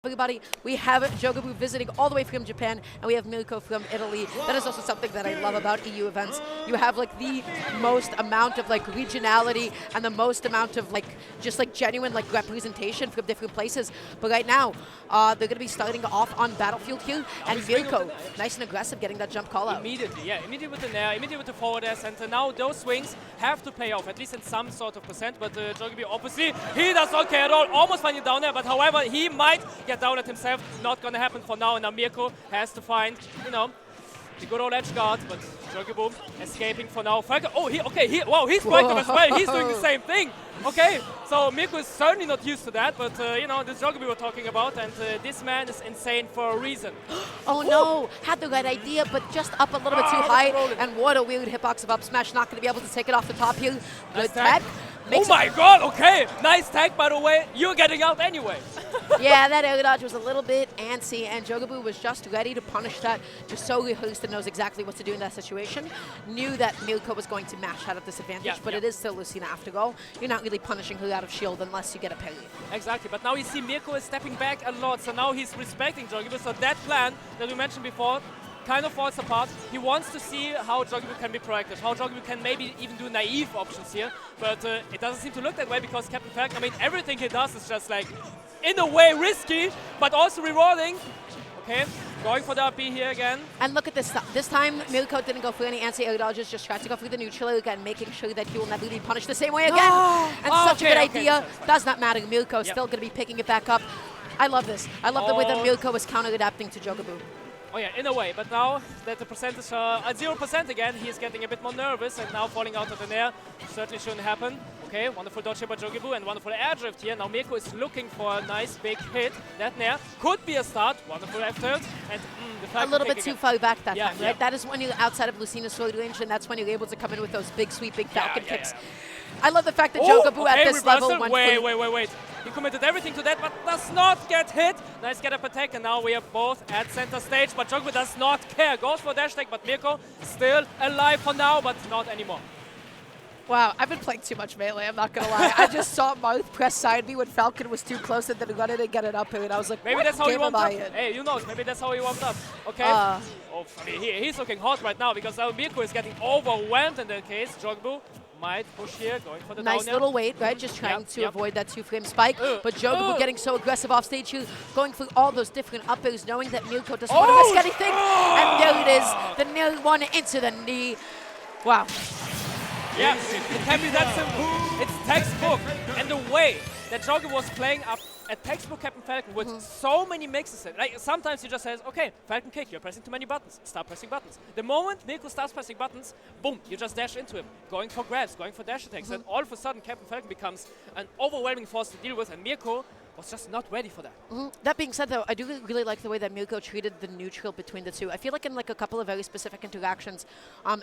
Everybody, we have Jogabu visiting all the way from Japan, and we have Meercko from Italy. That is also something that I love about EU events. You have like the most amount of like regionality and the most amount of like just like genuine like representation from different places. But right now, they're going to be starting off on Battlefield here, and Meercko, nice and aggressive, getting that jump call out. Immediately, yeah, immediately with the nair, immediately with the forward S, and now those swings have to pay off, at least in some sort of percent. But Jogabu, obviously, he does not care at all, almost finding down there, but however, he might get down at himself. Not gonna happen for now, and now Meercko has to find, you know, the good old edge guard, but Jogabu escaping for now. Falcon, oh, wow, he's breaking as well. He's doing the same thing. Okay, so Meercko is certainly not used to that, but you know, this Jogabu we're talking about, and this man is insane for a reason. Oh no, had the right idea, but just up a little bit too high, and what a weird hitbox of up smash. Not gonna be able to take it off the top here. Good tag. Oh my god, okay, nice tag by the way, you're getting out anyway. Yeah, that air dodge was a little bit antsy, and Jogabu was just ready to punish that, just so rehearsed and knows exactly what to do in that situation. Knew that Meercko was going to mash out of disadvantage, but it is still Lucina after all. You're not really punishing her out of shield unless you get a parry. Exactly, but now you see Meercko is stepping back a lot, so now he's respecting Jogabu, so that plan that we mentioned before kind of falls apart. He wants to see how Jogabu can be proactive, how Jogabu can maybe even do naive options here, but it doesn't seem to look that way because Captain Falcon, I mean, everything he does is just like, in a way risky, but also rewarding. Okay, going for the up B here again. And look at this. This time, Meercko didn't go for any anti-air dodges, just tried to go for the neutral again, making sure that he will never be punished the same way again. And such a good idea. Does not matter. Meerkko still going to be picking it back up. I love this. I love the way that Meerkko was counter-adapting to Jogabu. Oh yeah, in a way, but now that the percentage are at 0% again, he's getting a bit more nervous and now falling out of the nair. Certainly shouldn't happen. Okay, wonderful dodge here by Jogabu and wonderful air drift here. Now Meerkko is looking for a nice big hit. That nair could be a start. Wonderful F tilt. And the a little bit too far back that time, right? Yeah. That is when you're outside of Lucina's sword range, and that's when you're able to come in with those big sweep, big Falcon kicks. I love the fact that Jogabu at this level went Wait. He committed everything to that, but does not get hit. Nice get up attack, and now we are both at center stage, but Jogabu does not care. Goes for dash tag, but Meerkko still alive for now, but not anymore. Wow, I've been playing too much Melee, I'm not going to lie. I just saw Marth press side B when Falcon was too close and then got it and get it up here, and I was like, maybe that's how he warmed up. Hey, you know, maybe that's how he warmed up. Okay. I mean, he's looking hot right now because Meerkko is getting overwhelmed in the case. Jogabu might push here, going for the nice down little wait, right? Just trying to avoid that 2-frame spike. But Jogabu getting so aggressive off stage here, going for all those different uppers, knowing that Meerkko doesn't want to risk anything. And there it is, the near one into the knee. Wow. Yeah, it can be that simple. It's textbook. And the way that Jogabu was playing up a textbook Captain Falcon with so many mixes in. Like, sometimes he just says, okay, Falcon kick, you're pressing too many buttons. Start pressing buttons. The moment Meerkko starts pressing buttons, boom, you just dash into him. Going for grabs, going for dash attacks. And all of a sudden, Captain Falcon becomes an overwhelming force to deal with, and Meerkko was just not ready for that. That being said, though, I do really like the way that Meerkko treated the neutral between the two. I feel like in like a couple of very specific interactions,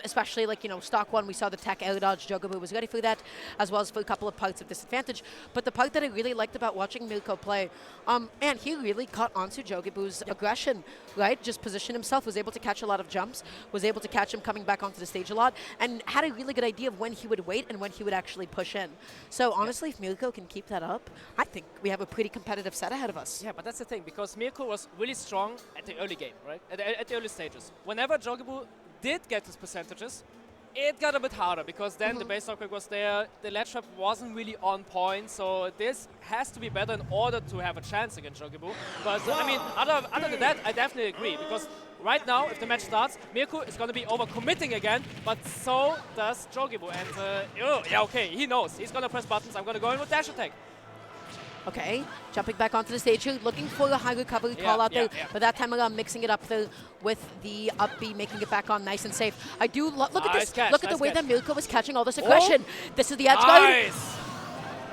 especially like, you know, stock one, we saw the tech air dodge. Jogabu was ready for that, as well as for a couple of parts of disadvantage. But the part that I really liked about watching Meerkko play, and he really caught onto Jogabu's aggression, right? Just positioned himself, was able to catch a lot of jumps, was able to catch him coming back onto the stage a lot, and had a really good idea of when he would wait and when he would actually push in. So honestly, if Meerkko can keep that up, I think we have a pretty competitive set ahead of us. Yeah, but that's the thing, because Meerkko was really strong at the early game, right? At the early stages. Whenever Jogabu did get his percentages, it got a bit harder, because then the base knockback was there, the ledge trap wasn't really on point, so this has to be better in order to have a chance against Jogabu. But I mean, other than that, I definitely agree, because right now, if the match starts, Meerkko is going to be over-committing again, but so does Jogabu. And yeah, okay, he knows. He's going to press buttons. I'm going to go in with dash attack. Okay, jumping back onto the stage here, looking for a high recovery call out there, but that time around mixing it up there with the up B, making it back on nice and safe. I do look at this, look at the way that Meerkko was catching all this aggression. This is the edge guard.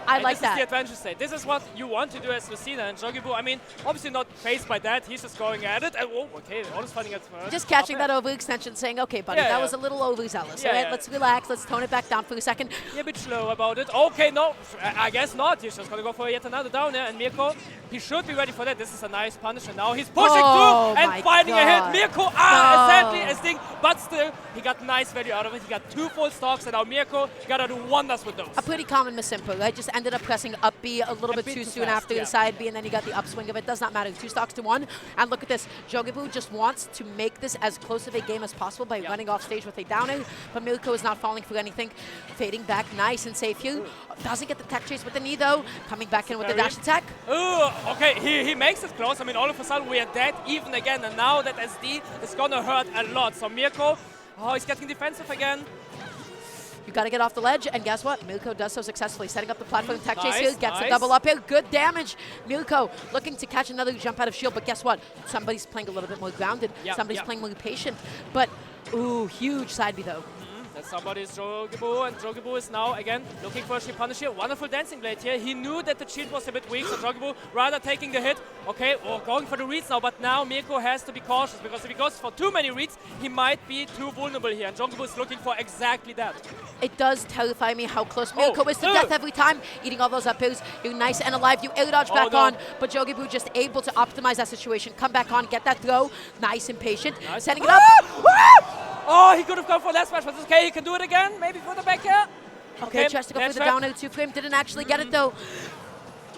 I like that. This is the advantage state. This is what you want to do as Lucina, and Jogabu, I mean, obviously not phased by that. He's just going at it. And, okay, almost finding it first. Just catching that overextension, saying, okay, buddy, that was a little overzealous. Right? Let's relax. Let's tone it back down for a second. Be a bit slow about it. Okay, no, I guess not. He's just going to go for yet another down there, and Meerkko He should be ready for that. This is a nice punish, and now he's pushing Oh through and my finding a hit. God. Meercko, No. sadly, as thing, but still, he got nice value out of it. He got 2 full stocks, and now Meercko gotta do wonders with those. A pretty common misimpo, right? Just ended up pressing up B a little bit bit too too soon fast, after yeah. the side B, and then he got the upswing of it. Does not matter. 2 stocks to 1. And look at this. Jo gi Bu just wants to make this as close of a game as possible by running off stage with a downer, but Meercko is not falling for anything. Fading back nice and safe here. Doesn't get the tech chase with the knee though. Coming back in with the dash attack. Ooh, okay, he makes it close. I mean, all of a sudden we are dead even again, and now that SD is gonna hurt a lot. So Meercko, he's getting defensive again. You got to get off the ledge, and guess what? Meercko does so successfully, setting up the platform tech chase Nice, here, gets nice. a double up here, good damage. Meercko looking to catch another jump out of shield, but guess what? Somebody's playing a little bit more grounded. Yep, Somebody's yep. playing more patient, but ooh, huge side B though. That somebody's Jo gi Bu, and Jo gi Bu is now again looking for a shield punish here. Wonderful dancing blade here. He knew that the shield was a bit weak, so Jo gi Bu rather taking the hit. Okay, going for the reads now, but now Meercko has to be cautious, because if he goes for too many reads, he might be too vulnerable here, and Jo gi Bu is looking for exactly that. It does terrify me how close Meercko is to death every time, eating all those up airs. You're nice and alive, you air dodge back no. on, but Jo gi Bu just able to optimize that situation, come back on, get that throw, nice and patient, Nice. setting it up. Oh, he could have gone for last smash, but it's okay, he can do it again, maybe for the back here. Okay, tries to go for ledge the trap. down air 2 frame, didn't actually get it though.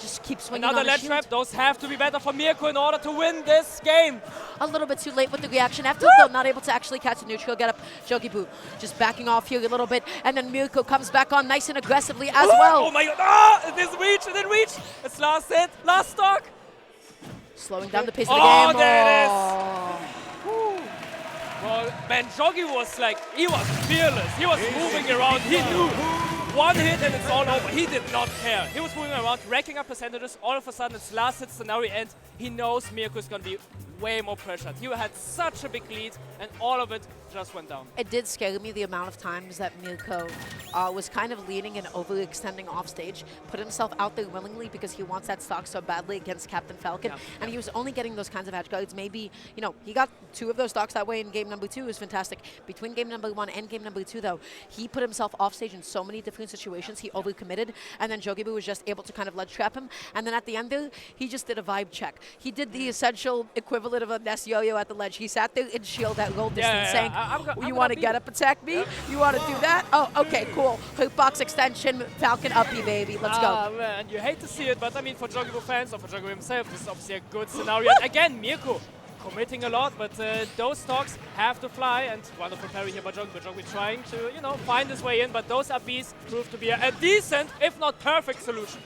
Just keep swinging Another on the ledge shield. trap. Those have to be better for Meercko in order to win this game. A little bit too late with the reaction. After though, not able to actually catch a neutral get up. Jo gi Bu just backing off here a little bit, and then Meercko comes back on nice and aggressively as well. Oh my god! Ah, it didn't reach, it didn't reach. It's last hit, last stock. Slowing down the pace of the Oh, game. there it is. Oh. Well, man, Jo gi was like, he was fearless. He was moving around. He knew one hit and it's all over. He did not care. He was moving around, racking up percentages. All of a sudden, it's last hit scenario, and he knows Meerkko is going to be way more pressured. He had such a big lead, and all of it just went down. It did scare me the amount of times that Meercko was kind of leaning and overextending off stage, put himself out there willingly because he wants that stock so badly against Captain Falcon, and he was only getting those kinds of edge guards. Maybe, you know, he got 2 of those stocks that way in game number 2. It was fantastic. Between game number 1 and game number 2, though, he put himself off stage in so many different situations. He overcommitted, and then Jo gi Bu was just able to kind of ledge trap him. And then at the end there, he just did a vibe check. He did the essential equivalent of a Ness yo-yo at the ledge. He sat there in shield at roll distance saying, you want to get up attack me? You want to do that? Oh, okay, cool. Hookbox extension, Falcon uppy, baby. Let's go. Ah, man, you hate to see it, but I mean, for Jo gi Bu fans, or for Jo gi Bu himself, this is obviously a good scenario. And again, Meercko committing a lot, but those stocks have to fly, and wonderful parry here by Jo gi Bu. Jo gi Bu trying to, you know, find his way in, but those RBs prove to be a decent, if not perfect, solution.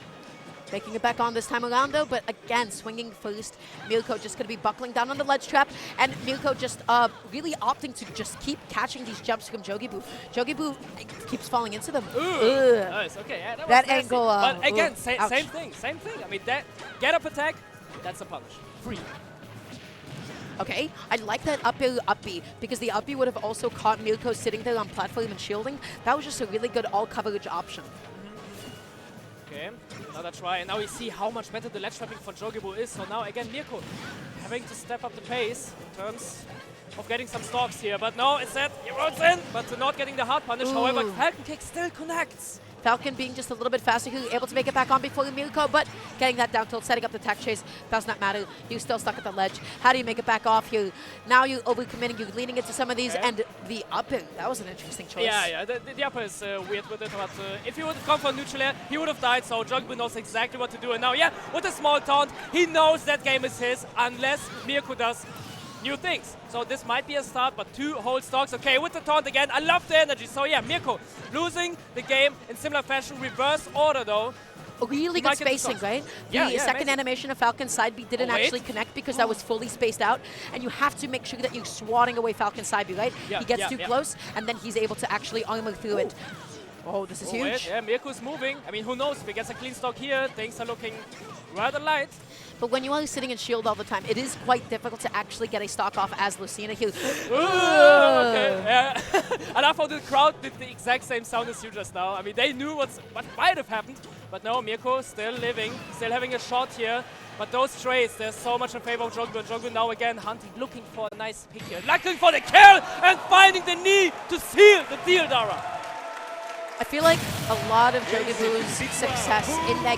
Making it back on this time around, though, but again, swinging first. Meercko just going to be buckling down on the ledge trap, and Meercko just really opting to just keep catching these jumps from Jo gi Bu. Jo gi Bu keeps falling into them. Ooh, nice. Okay, yeah, that was That nasty. angle, but again, ouch. same thing. I mean, that get up attack, that's a punish. Free. Okay, I like that up air up B, because the up B would have also caught Meercko sitting there on platform and shielding. That was just a really good all coverage option. Okay, another try, and now we see how much better the ledge trapping for Jo gi Bu is. So now again, Meercko having to step up the pace in terms of getting some stocks here. But no, it's set, he rolls in, but not getting the hard punish. However, Falcon Kick still connects. Falcon being just a little bit faster, able to make it back on before Meercko, but getting that down tilt, setting up the tech chase, does not matter. You're still stuck at the ledge. How do you make it back off here? Now you're overcommitting, you're leaning into some of these, and the up air, that was an interesting choice. Yeah, the upper is weird with it, but if he would have gone for a neutral air, he would have died, so Jo gi Bu knows exactly what to do. And now, yeah, with a small taunt, he knows that game is his, unless Meercko does new things. So this might be a start, but 2 whole stocks. Okay, with the taunt again. I love the energy. So yeah, Meercko losing the game in similar fashion. Reverse order though. Really good spacing, right? Yeah, the second amazing. animation of Falcon's side B didn't actually connect because that was fully spaced out. And you have to make sure that you're swatting away Falcon's side B, right? Yeah, he gets too close, and then he's able to actually armor through it. Oh, this is huge. Yeah, Meerkko's moving. I mean, who knows? If he gets a clean stock here, things are looking rather light. But when you are sitting in shield all the time, it is quite difficult to actually get a stock off as Lucina here. Okay. Yeah. I love how the crowd did the exact same sound as you just now. I mean, they knew what might have happened. But no, Meerkko still living, still having a shot here. But those trades, there's so much in favor of Jo gi Bu. Jo gi Bu now again hunting, looking for a nice pick here. Looking for the kill and finding the knee to seal the deal, Dara. I feel like a lot of Jo gi Bu's success in that